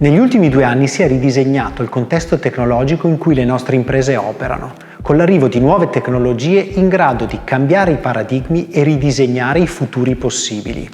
Negli ultimi 2 anni si è ridisegnato il contesto tecnologico in cui le nostre imprese operano, con l'arrivo di nuove tecnologie in grado di cambiare i paradigmi e ridisegnare i futuri possibili.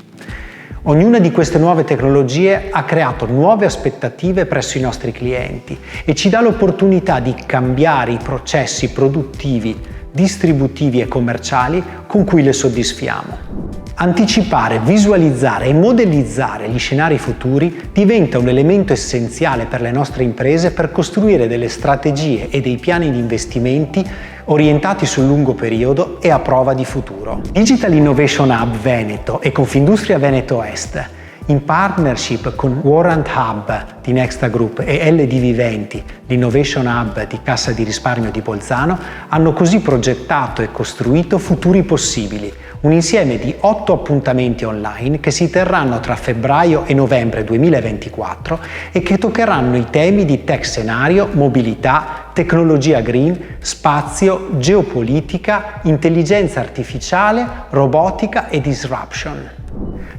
Ognuna di queste nuove tecnologie ha creato nuove aspettative presso i nostri clienti e ci dà l'opportunità di cambiare i processi produttivi, distributivi e commerciali con cui le soddisfiamo. Anticipare, visualizzare e modellizzare gli scenari futuri diventa un elemento essenziale per le nostre imprese per costruire delle strategie e dei piani di investimenti orientati sul lungo periodo e a prova di futuro. Digital Innovation Hub Veneto e Confindustria Veneto Est, in partnership con Warrant Hub di Nexta Group e LD Viventi, l'Innovation Hub di Cassa di Risparmio di Bolzano, hanno così progettato e costruito Futuri Possibili, un insieme di 8 appuntamenti online che si terranno tra febbraio e novembre 2024 e che toccheranno i temi di tech scenario, mobilità, tecnologia green, spazio, geopolitica, intelligenza artificiale, robotica e disruption.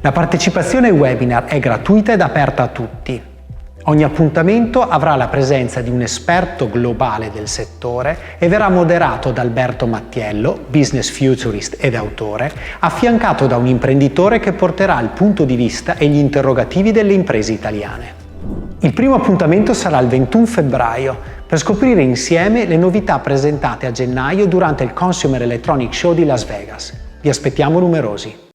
La partecipazione ai webinar è gratuita ed aperta a tutti. Ogni appuntamento avrà la presenza di un esperto globale del settore e verrà moderato da Alberto Mattiello, business futurist ed autore, affiancato da un imprenditore che porterà il punto di vista e gli interrogativi delle imprese italiane. Il primo appuntamento sarà il 21 febbraio per scoprire insieme le novità presentate a gennaio durante il Consumer Electronics Show di Las Vegas. Vi aspettiamo numerosi.